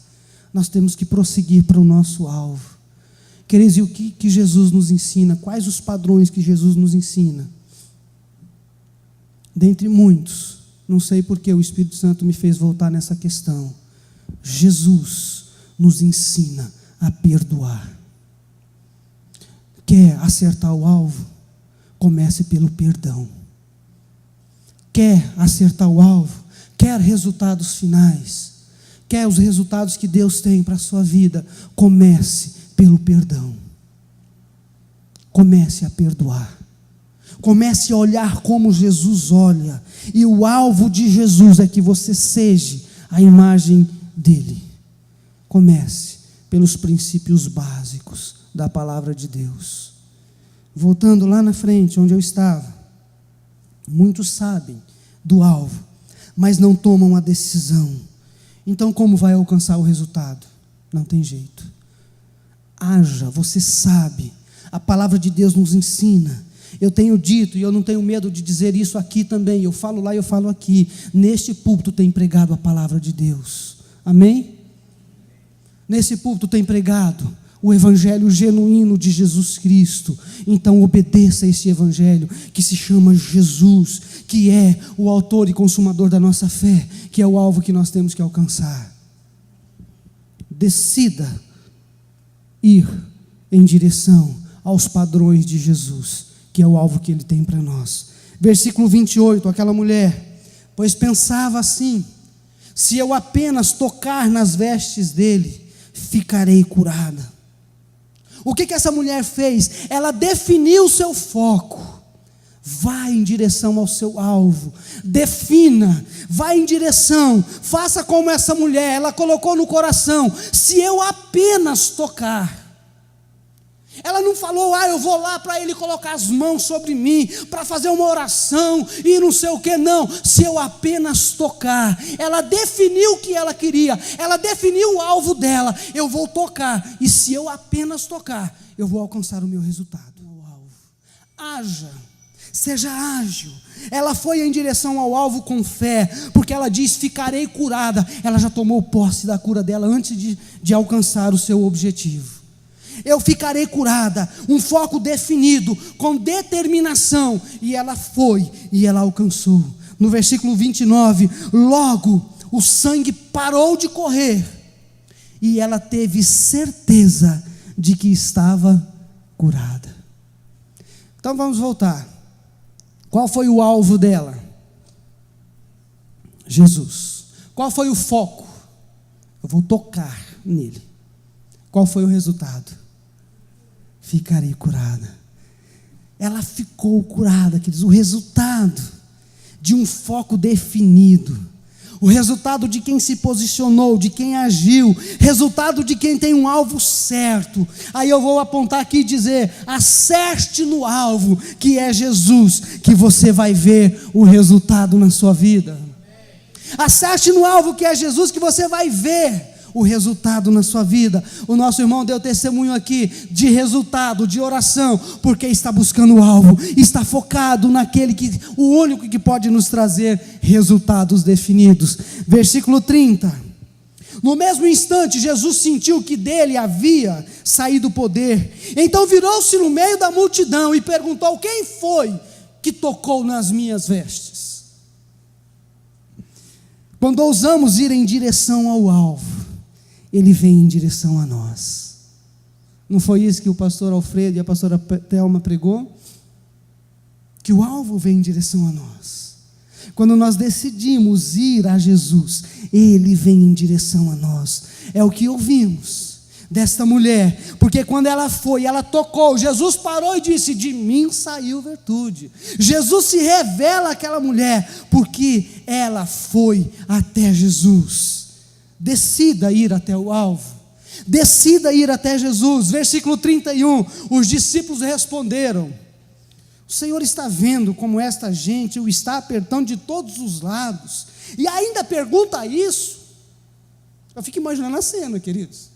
Nós temos que prosseguir para o nosso alvo. Queridos, e o que Jesus nos ensina? Quais os padrões que Jesus nos ensina? Dentre muitos, não sei porque o Espírito Santo me fez voltar nessa questão. Jesus nos ensina a perdoar. Quer acertar o alvo? Comece pelo perdão. Quer acertar o alvo? Quer resultados finais? Quer os resultados que Deus tem para a sua vida? Comece pelo perdão. Comece a perdoar. Comece a olhar como Jesus olha. E o alvo de Jesus é que você seja a imagem dele. Comece pelos princípios básicos da palavra de Deus. Voltando lá na frente, onde eu estava. Muitos sabem do alvo, mas não tomam a decisão. Então como vai alcançar o resultado? Não tem jeito. Haja, você sabe. A palavra de Deus nos ensina. Eu tenho dito, e eu não tenho medo de dizer isso aqui também. Eu falo lá e eu falo aqui. Neste púlpito tem pregado a palavra de Deus. Amém? Nesse púlpito tem pregado o evangelho genuíno de Jesus Cristo. Então obedeça a esse evangelho que se chama Jesus, que é o autor e consumador da nossa fé, que é o alvo que nós temos que alcançar. Decida ir em direção aos padrões de Jesus, que é o alvo que Ele tem para nós. Versículo 28, aquela mulher: pois pensava assim, se eu apenas tocar nas vestes dele, ficarei curada. O que essa mulher fez? Ela definiu o seu foco. Vai em direção ao seu alvo. Defina, vai em direção. Faça como essa mulher, ela colocou no coração: se eu apenas tocar. Ela não falou, eu vou lá para ele colocar as mãos sobre mim, para fazer uma oração e não sei o que, não. Se eu apenas tocar, ela definiu o que ela queria, ela definiu o alvo dela, eu vou tocar, e se eu apenas tocar, eu vou alcançar o meu resultado. O alvo. Haja, seja ágil. Ela foi em direção ao alvo com fé, porque ela diz, ficarei curada. Ela já tomou posse da cura dela antes de alcançar o seu objetivo. Eu ficarei curada, um foco definido, com determinação, e ela foi, e ela alcançou. No versículo 29, logo o sangue parou de correr, e ela teve certeza de que estava curada. Então vamos voltar. Qual foi o alvo dela? Jesus. Qual foi o foco? Eu vou tocar nele. Qual foi o resultado? Ficarei curada. Ela ficou curada, queridos. O resultado de um foco definido. O resultado de quem se posicionou, de quem agiu, resultado de quem tem um alvo certo. Aí eu vou apontar aqui e dizer, acerte no alvo, que é Jesus, que você vai ver o resultado na sua vida. Acerte no alvo, que é Jesus, que você vai ver o resultado na sua vida. O nosso irmão deu testemunho aqui de resultado, de oração, porque está buscando o alvo, está focado naquele o único que pode nos trazer resultados definidos. Versículo 30. No mesmo instante, Jesus sentiu que dele havia saído o poder. Então virou-se no meio da multidão e perguntou: quem foi que tocou nas minhas vestes? Quando ousamos ir em direção ao alvo, ele vem em direção a nós. Não foi isso que o pastor Alfredo e a pastora Thelma pregou? Que o alvo vem em direção a nós. Quando nós decidimos ir a Jesus, ele vem em direção a nós. É o que ouvimos desta mulher, porque quando ela foi, ela tocou, Jesus parou e disse: de mim saiu virtude. Jesus se revela àquela mulher, porque ela foi até Jesus. Decida ir até o alvo, decida ir até Jesus. Versículo 31, os discípulos responderam: o Senhor está vendo como esta gente o está apertando de todos os lados, e ainda pergunta isso? Eu fico imaginando a cena, queridos,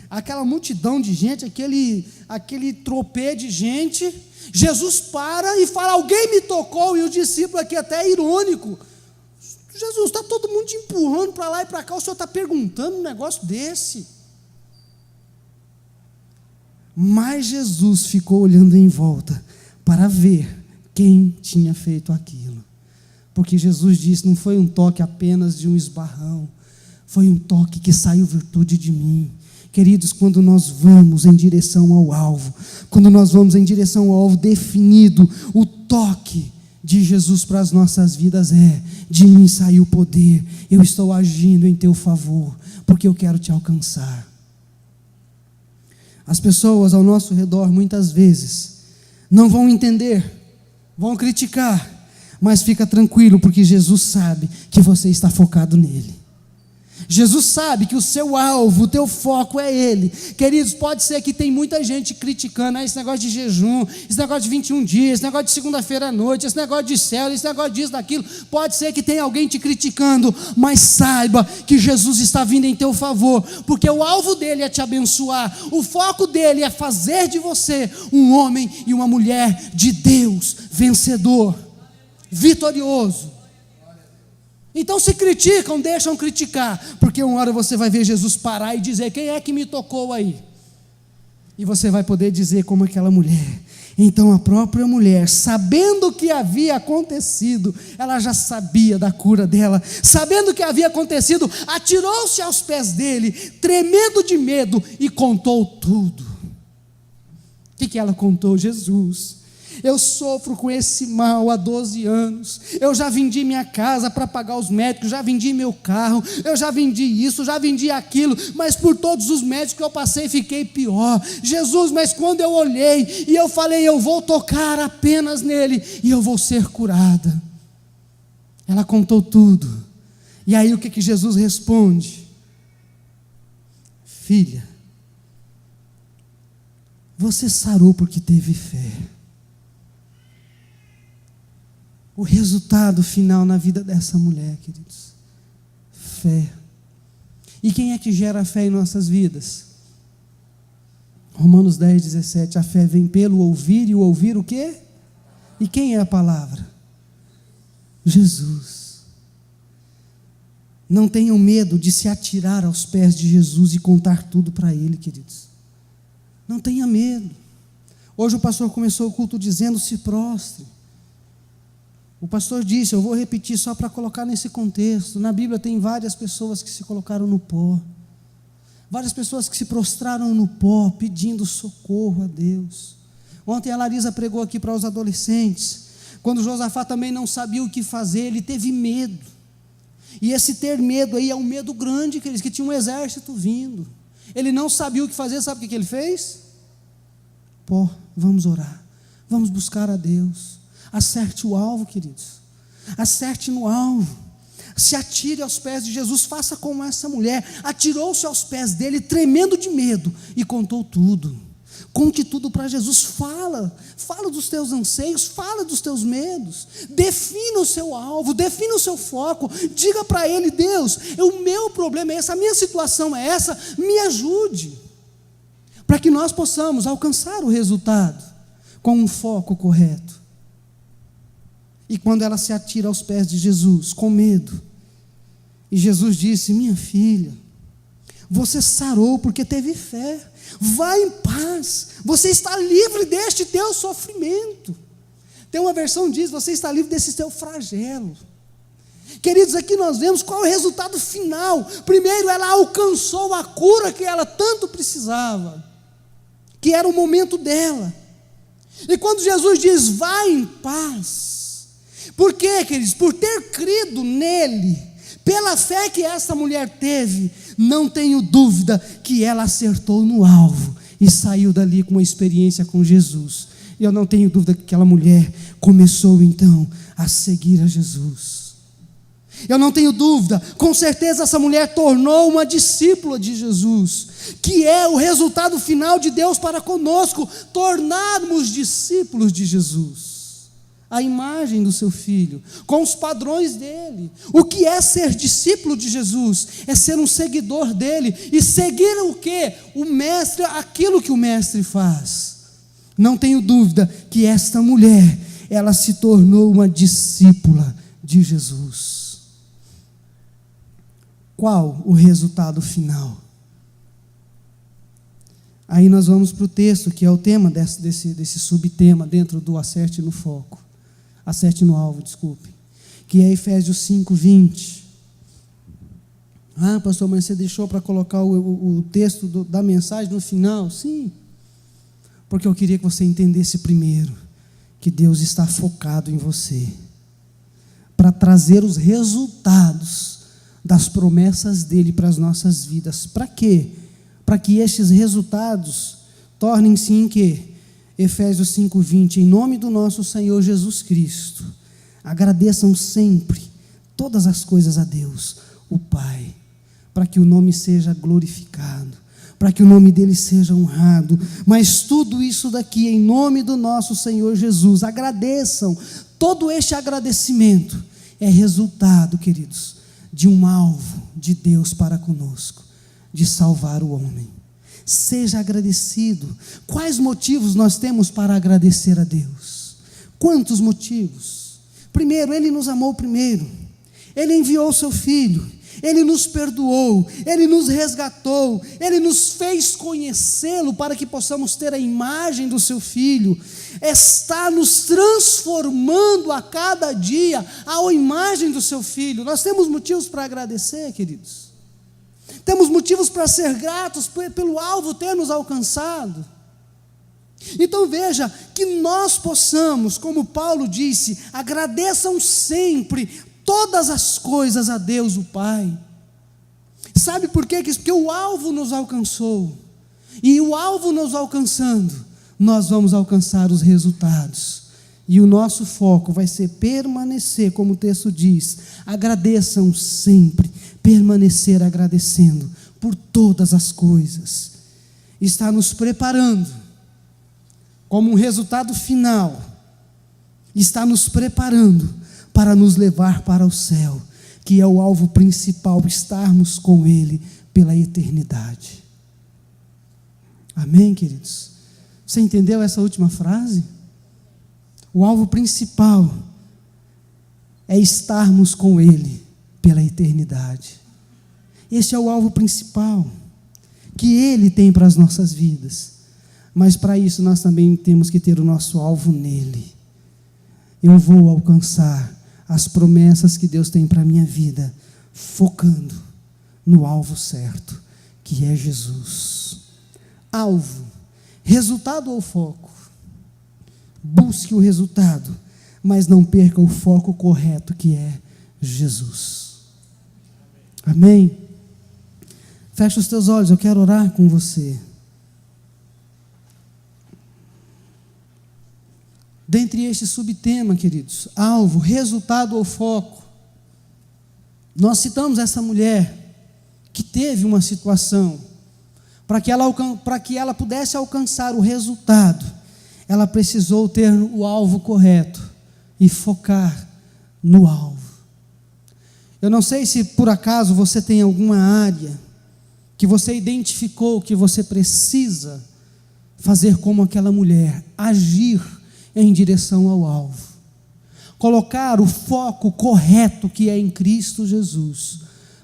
aquela multidão de gente, aquele tropê de gente. Jesus para e fala: alguém me tocou, e o discípulo aqui até é irônico: Jesus, está todo mundo te empurrando para lá e para cá, o Senhor está perguntando um negócio desse. Mas Jesus ficou olhando em volta para ver quem tinha feito aquilo, porque Jesus disse: não foi um toque apenas de um esbarrão, foi um toque que saiu virtude de mim. Queridos, quando nós vamos em direção ao alvo, quando nós vamos em direção ao alvo definido, o toque de Jesus para as nossas vidas é: de mim saiu o poder, eu estou agindo em teu favor, porque eu quero te alcançar. As pessoas ao nosso redor muitas vezes não vão entender, vão criticar, mas fica tranquilo, porque Jesus sabe que você está focado nele. Jesus sabe que o seu alvo, o teu foco é Ele. Queridos, pode ser que tem muita gente criticando esse negócio de jejum, esse negócio de 21 dias, esse negócio de segunda-feira à noite, esse negócio de céu, esse negócio disso, daquilo. Pode ser que tenha alguém te criticando, mas saiba que Jesus está vindo em teu favor, porque o alvo dele é te abençoar, o foco dele é fazer de você um homem e uma mulher de Deus, vencedor, vitorioso. Então, se criticam, deixam criticar, porque uma hora você vai ver Jesus parar e dizer: quem é que me tocou aí? E você vai poder dizer como aquela mulher. Então a própria mulher, sabendo o que havia acontecido, ela já sabia da cura dela, sabendo o que havia acontecido, atirou-se aos pés dele, tremendo de medo, e contou tudo. O que ela contou? Jesus, eu sofro com esse mal há 12 anos, eu já vendi minha casa para pagar os médicos, já vendi meu carro, eu já vendi isso, já vendi aquilo, mas por todos os médicos que eu passei, fiquei pior. Jesus, mas quando eu olhei, e eu falei: eu vou tocar apenas nele, e eu vou ser curada. Ela contou tudo, e aí o que Jesus responde? Filha, Você sarou porque teve fé. O resultado final na vida dessa mulher, queridos, fé. E quem é que gera fé em nossas vidas? Romanos 10, 17, a fé vem pelo ouvir, e o ouvir o quê? E quem é a palavra? Jesus. Não tenham medo de se atirar aos pés de Jesus e contar tudo para Ele, queridos. Não tenha medo. Hoje o pastor começou o culto dizendo: se prostre. O pastor disse, eu vou repetir só para colocar nesse contexto. Na Bíblia tem várias pessoas que se colocaram no pó. Várias pessoas que se prostraram no pó, pedindo socorro a Deus. Ontem a Larisa pregou aqui para os adolescentes. Quando Josafá também não sabia o que fazer, ele teve medo. E esse ter medo aí é um medo grande, que tinha um exército vindo. Ele não sabia o que fazer, sabe o que ele fez? Pó, vamos orar, vamos buscar a Deus. Acerte o alvo, queridos. Acerte no alvo. Se atire aos pés de Jesus. Faça como essa mulher. Atirou-se aos pés dele, tremendo de medo, e contou tudo. Conte tudo para Jesus. Fala dos teus anseios, fala dos teus medos. Defina o seu alvo, defina o seu foco. Diga para ele: Deus, o meu problema é esse, a minha situação é essa, me ajude. Para que nós possamos alcançar o resultado com um foco correto. E quando ela se atira aos pés de Jesus, com medo, e Jesus disse: minha filha, você sarou porque teve fé, vá em paz, você está livre deste teu sofrimento. Tem uma versão que diz: você está livre desse teu flagelo. Queridos, aqui nós vemos qual é o resultado final. Primeiro, ela alcançou a cura que ela tanto precisava, que era o momento dela. E quando Jesus diz: vá em paz, por quê, queridos? Por ter crido nele, pela fé que essa mulher teve, não tenho dúvida que ela acertou no alvo e saiu dali com uma experiência com Jesus. E eu não tenho dúvida que aquela mulher começou então a seguir a Jesus. Eu não tenho dúvida, com certeza essa mulher tornou uma discípula de Jesus, que é o resultado final de Deus para conosco, tornarmos discípulos de Jesus. A imagem do seu filho, com os padrões dele. O que é ser discípulo de Jesus? É ser um seguidor dele, e seguir o quê? O mestre, aquilo que o mestre faz. Não tenho dúvida que esta mulher, ela se tornou uma discípula de Jesus. Qual o resultado final? Aí nós vamos para o texto, que é o tema desse subtema, dentro do acerte no foco. Acerte no alvo, desculpe. Que é Efésios 5:20. Ah, pastor, mas você deixou para colocar o texto da mensagem no final? Sim. Porque eu queria que você entendesse primeiro que Deus está focado em você, para trazer os resultados das promessas dele para as nossas vidas. Para quê? Para que estes resultados tornem-se em quê? Efésios 5:20, em nome do nosso Senhor Jesus Cristo, agradeçam sempre todas as coisas a Deus, o Pai, para que o nome seja glorificado, para que o nome dele seja honrado. Mas tudo isso daqui, em nome do nosso Senhor Jesus, agradeçam. Todo este agradecimento é resultado, queridos, de um alvo de Deus para conosco, de salvar o homem. Seja agradecido. Quais motivos nós temos para agradecer a Deus? Quantos motivos? Primeiro, Ele nos amou primeiro. Ele enviou o seu Filho. Ele nos perdoou. Ele nos resgatou. Ele nos fez conhecê-lo para que possamos ter a imagem do seu Filho. Está nos transformando a cada dia à imagem do seu Filho. Nós temos motivos para agradecer, queridos. Temos motivos para ser gratos pelo alvo ter nos alcançado. Então veja, que nós possamos, como Paulo disse, agradeçam sempre todas as coisas a Deus o Pai. Sabe por quê? Porque o alvo nos alcançou, e o alvo nos alcançando, nós vamos alcançar os resultados, e o nosso foco vai ser permanecer, como o texto diz, agradeçam sempre, permanecer agradecendo por todas as coisas. Está nos preparando como um resultado final, está nos preparando para nos levar para o céu, que é o alvo principal, estarmos com Ele pela eternidade. Amém, queridos? Você entendeu essa última frase? O alvo principal é estarmos com Ele pela eternidade. Esse é o alvo principal que Ele tem para as nossas vidas. Mas para isso nós também temos que ter o nosso alvo nele. Eu vou alcançar as promessas que Deus tem para a minha vida, focando no alvo certo, que é Jesus. Alvo, resultado ou foco? Busque o resultado, mas não perca o foco correto, que é Jesus. Amém? Fecha os teus olhos, eu quero orar com você. Dentre este subtema, queridos, alvo, resultado ou foco, nós citamos essa mulher que teve uma situação, para que ela pudesse alcançar o resultado, ela precisou ter o alvo correto e focar no alvo. Eu não sei se por acaso você tem alguma área que você identificou que você precisa fazer como aquela mulher, agir em direção ao alvo, colocar o foco correto que é em Cristo Jesus,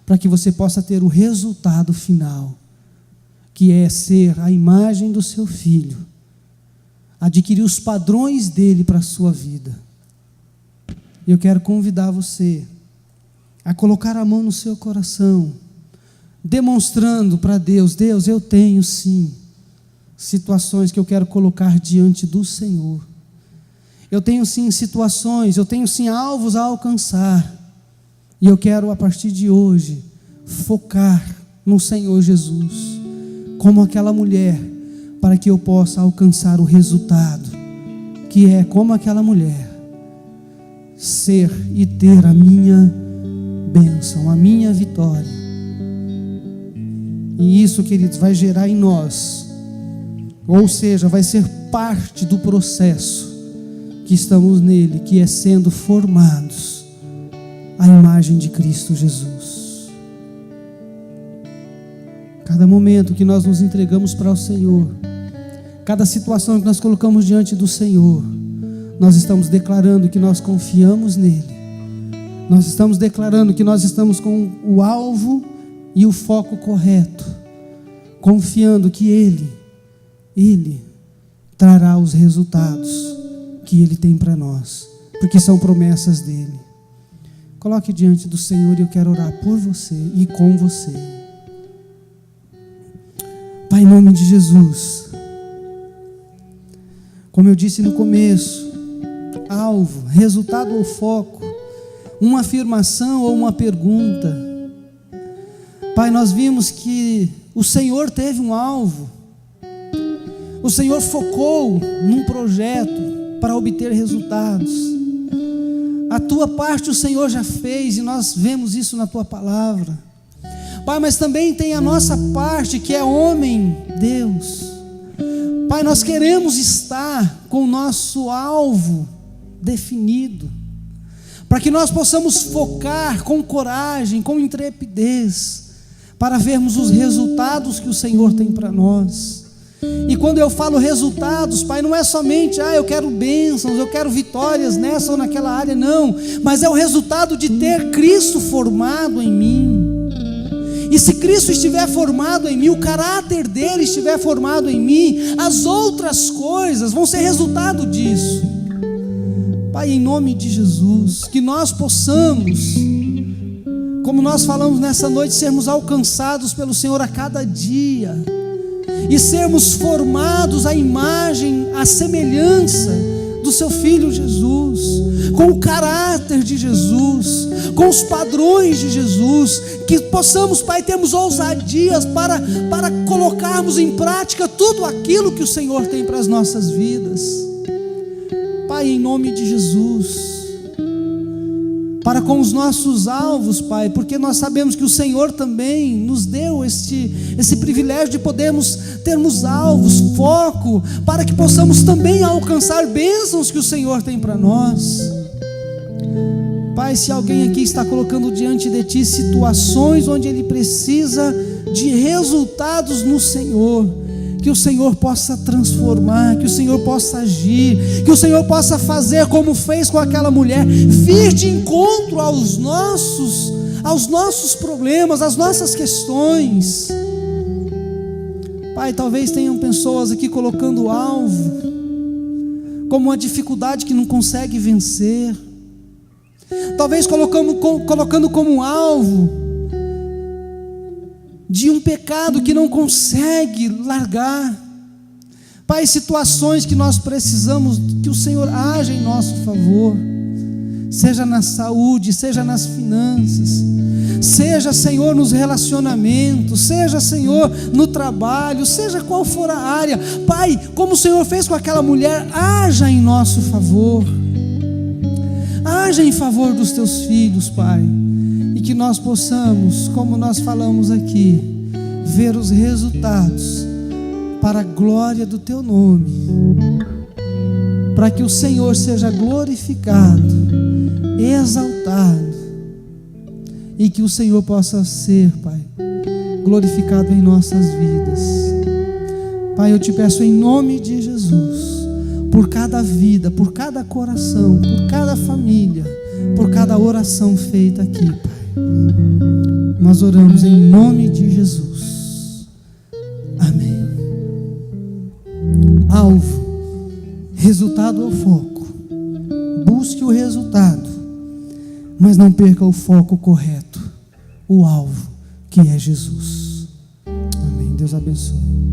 para que você possa ter o resultado final, que é ser a imagem do seu Filho, adquirir os padrões dele para a sua vida. Eu quero convidar você a colocar a mão no seu coração, demonstrando para Deus: Deus, eu tenho sim situações que eu quero colocar diante do Senhor. Eu tenho sim situações, eu tenho sim alvos a alcançar, e eu quero a partir de hoje focar no Senhor Jesus, como aquela mulher, para que eu possa alcançar o resultado, que é como aquela mulher, ser e ter a minha bênção, a minha vitória. E isso, queridos, vai gerar em nós, ou seja, vai ser parte do processo que estamos nele, que é sendo formados à imagem de Cristo Jesus. Cada momento que nós nos entregamos para o Senhor, cada situação que nós colocamos diante do Senhor, nós estamos declarando que nós confiamos nele, nós estamos declarando que nós estamos com o alvo e o foco correto, confiando que Ele trará os resultados que Ele tem para nós, porque são promessas dEle. Coloque diante do Senhor, e eu quero orar por você e com você. Pai, em nome de Jesus, como eu disse no começo, alvo, resultado ou foco, uma afirmação ou uma pergunta. Pai, nós vimos que o Senhor teve um alvo, o Senhor focou num projeto para obter resultados. A tua parte o Senhor já fez, e nós vemos isso na tua palavra, Pai, mas também tem a nossa parte, que é homem, Deus. Pai, nós queremos estar com o nosso alvo definido, para que nós possamos focar com coragem, com intrepidez, para vermos os resultados que o Senhor tem para nós. E quando eu falo resultados, Pai, não é somente, eu quero bênçãos, eu quero vitórias nessa ou naquela área, não, mas é o resultado de ter Cristo formado em mim. E se Cristo estiver formado em mim, o caráter dele estiver formado em mim, as outras coisas vão ser resultado disso. Pai, em nome de Jesus, que nós possamos, como nós falamos nessa noite, sermos alcançados pelo Senhor a cada dia, e sermos formados à imagem, à semelhança do seu Filho Jesus, com o caráter de Jesus, com os padrões de Jesus, que possamos, Pai, termos ousadias para colocarmos em prática tudo aquilo que o Senhor tem para as nossas vidas. Pai, em nome de Jesus, para com os nossos alvos, Pai, porque nós sabemos que o Senhor também nos deu esse privilégio de termos alvos, foco, para que possamos também alcançar bênçãos que o Senhor tem para nós. Pai, se alguém aqui está colocando diante de Ti situações onde ele precisa de resultados no Senhor, que o Senhor possa transformar, que o Senhor possa agir, que o Senhor possa fazer como fez com aquela mulher, vir de encontro aos nossos problemas, às nossas questões. Pai, talvez tenham pessoas aqui colocando alvo como uma dificuldade que não consegue vencer, talvez colocando como alvo de um pecado que não consegue largar. Pai, situações que nós precisamos que o Senhor haja em nosso favor, seja na saúde, seja nas finanças, seja, Senhor, nos relacionamentos, seja, Senhor, no trabalho, seja qual for a área. Pai, como o Senhor fez com aquela mulher, haja em nosso favor, haja em favor dos teus filhos, Pai, e que nós possamos, como nós falamos aqui, ver os resultados para a glória do Teu nome, para que o Senhor seja glorificado, exaltado, e que o Senhor possa ser, Pai, glorificado em nossas vidas. Pai, eu Te peço em nome de Jesus, por cada vida, por cada coração, por cada família, por cada oração feita aqui, Pai. Nós oramos em nome de Jesus. Amém. Alvo, resultado ou foco. Busque o resultado, mas não perca o foco correto, o alvo, que é Jesus. Amém. Deus abençoe.